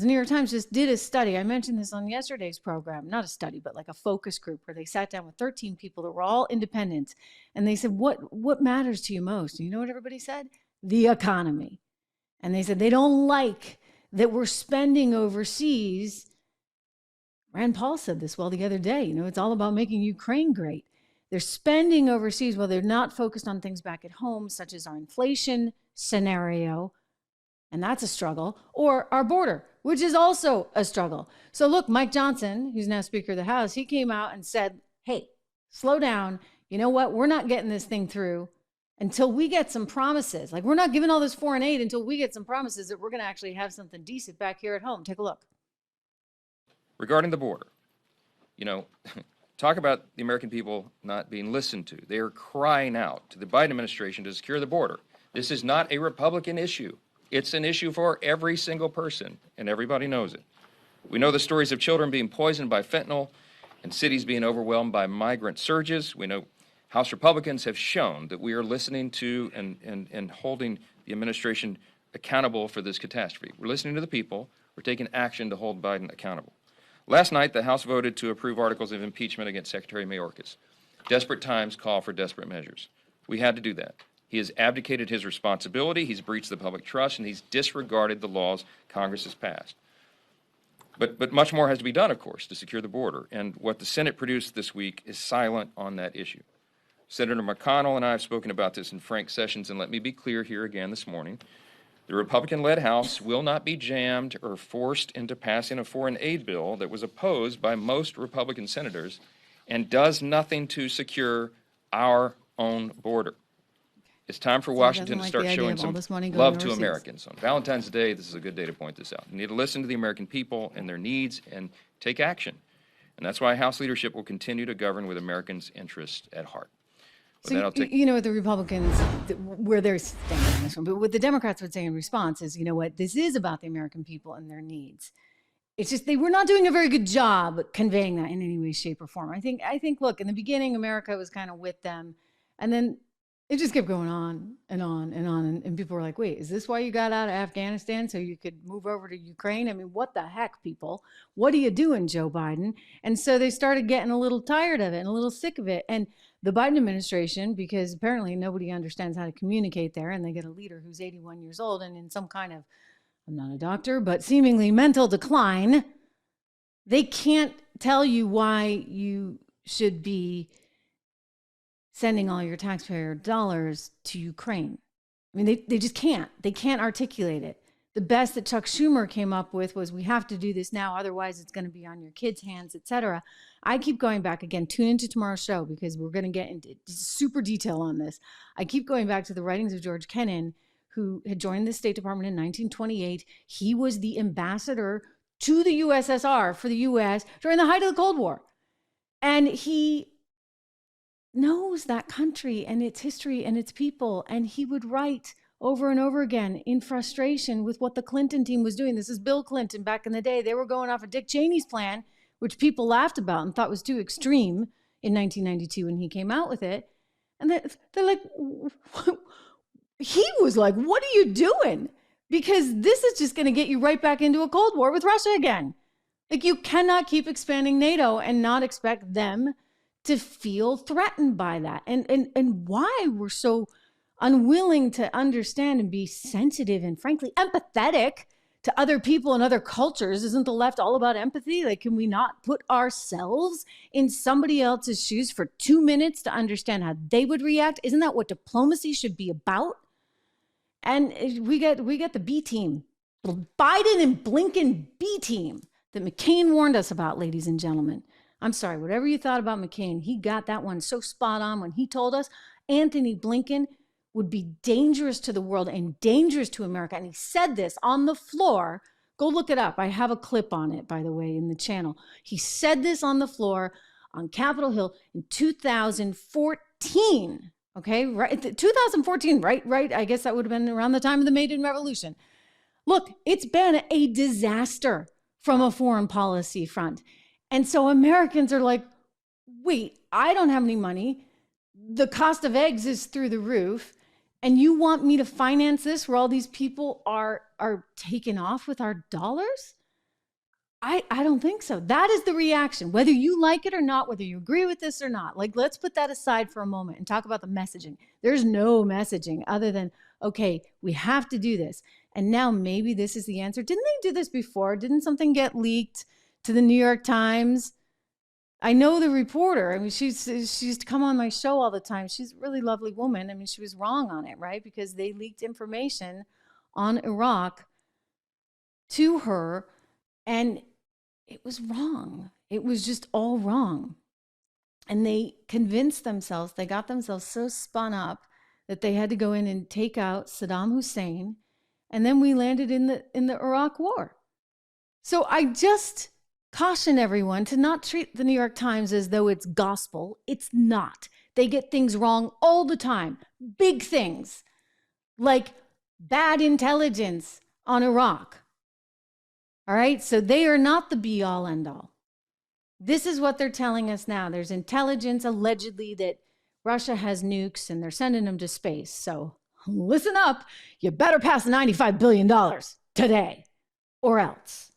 The New York Times just did a study. I mentioned this on yesterday's program, not a study, but like a focus group where they sat down with 13 people that were all independents. And they said, what matters to you most? And you know what everybody said? The economy. And they said they don't like that we're spending overseas. Rand Paul said this the other day, it's all about making Ukraine great. They're spending overseas while they're not focused on things back at home, such as our inflation scenario, and that's a struggle, or our border, which is also a struggle. So look, Mike Johnson, who's now Speaker of the House, he came out and said, hey, slow down. You know what? We're not getting this thing through until we get some promises. Like, we're not giving all this foreign aid until we get some promises that we're going to actually have something decent back here at home. Take a look. Regarding the border, talk about the American people not being listened to. They are crying out to the Biden administration to secure the border. This is not a Republican issue. It's an issue for every single person, and everybody knows it. We know the stories of children being poisoned by fentanyl and cities being overwhelmed by migrant surges. We know House Republicans have shown that we are listening to and holding the administration accountable for this catastrophe. We're listening to the people. We're taking action to hold Biden accountable. Last night, the House voted to approve articles of impeachment against Secretary Mayorkas. Desperate times call for desperate measures. We had to do that. He has abdicated his responsibility, he's breached the public trust, and he's disregarded the laws Congress has passed. But much more has to be done, of course, to secure the border. And what the Senate produced this week is silent on that issue. Senator McConnell and I have spoken about this in frank sessions, and let me be clear here again this morning. The Republican-led House will not be jammed or forced into passing a foreign aid bill that was opposed by most Republican senators and does nothing to secure our own border. It's time for Washington to start showing some love to Americans. On Valentine's Day, this is a good day to point this out. You need to listen to the American people and their needs and take action. And that's why House leadership will continue to govern with Americans' interests at heart. So, the Republicans, where they're standing on this one, but what the Democrats would say in response is, this is about the American people and their needs. It's just they were not doing a very good job conveying that in any way, shape, or form. I think, look, in the beginning, America was kind of with them, and then it just kept going on and on and on. And people were like, wait, is this why you got out of Afghanistan so you could move over to Ukraine? I mean, what the heck, people? What are you doing, Joe Biden? And so they started getting a little tired of it and a little sick of it. And the Biden administration, because apparently nobody understands how to communicate there, and they get a leader who's 81 years old and in some kind of, I'm not a doctor, but seemingly mental decline, they can't tell you why you should be sending all your taxpayer dollars to Ukraine. I mean, they just can't. They can't articulate it. The best that Chuck Schumer came up with was, we have to do this now, otherwise it's going to be on your kids' hands, etc. I keep going back again. Tune into tomorrow's show because we're going to get into super detail on this. I keep going back to the writings of George Kennan, who had joined the State Department in 1928. He was the ambassador to the USSR for the U.S. during the height of the Cold War. And he knows that country and its history and its people. And he would write over and over again in frustration with what the Clinton team was doing. This is Bill Clinton back in the day. They were going off of Dick Cheney's plan, which people laughed about and thought was too extreme in 1992 when he came out with it. And they're like, he was like, what are you doing? Because this is just going to get you right back into a Cold War with Russia again. Like, you cannot keep expanding NATO and not expect them to feel threatened by that. And why we're so unwilling to understand and be sensitive and frankly empathetic to other people and other cultures. Isn't the left all about empathy? Like, can we not put ourselves in somebody else's shoes for 2 minutes to understand how they would react? Isn't that what diplomacy should be about? And we get the B team, Biden and Blinken B team that McCain warned us about, ladies and gentlemen. I'm sorry, whatever you thought about McCain, he got that one so spot on when he told us Anthony Blinken would be dangerous to the world and dangerous to America. And he said this on the floor. Go look it up. I have a clip on it, by the way, in the channel. He said this on the floor on Capitol Hill in 2014. Okay, right? 2014, right? I guess that would have been around the time of the Maidan Revolution. Look, it's been a disaster from a foreign policy front. And so Americans are like, wait, I don't have any money. The cost of eggs is through the roof. And you want me to finance this where all these people are taken off with our dollars? I don't think so. That is the reaction, whether you like it or not, whether you agree with this or not. Like, let's put that aside for a moment and talk about the messaging. There's no messaging other than, okay, we have to do this. And now maybe this is the answer. Didn't they do this before? Didn't something get leaked to the New York Times? I know the reporter. I mean, she used to come on my show all the time. She's a really lovely woman. I mean, she was wrong on it, right? Because they leaked information on Iraq to her, and it was wrong. It was just all wrong. And they convinced themselves, they got themselves so spun up that they had to go in and take out Saddam Hussein. And then we landed in the Iraq War. So I just caution everyone to not treat the New York Times as though it's gospel. It's not. They get things wrong all the time. Big things like bad intelligence on Iraq. All right, so they are not the be all end all. This is what they're telling us now. There's intelligence allegedly that Russia has nukes and they're sending them to space. So listen up, you better pass $95 billion today or else.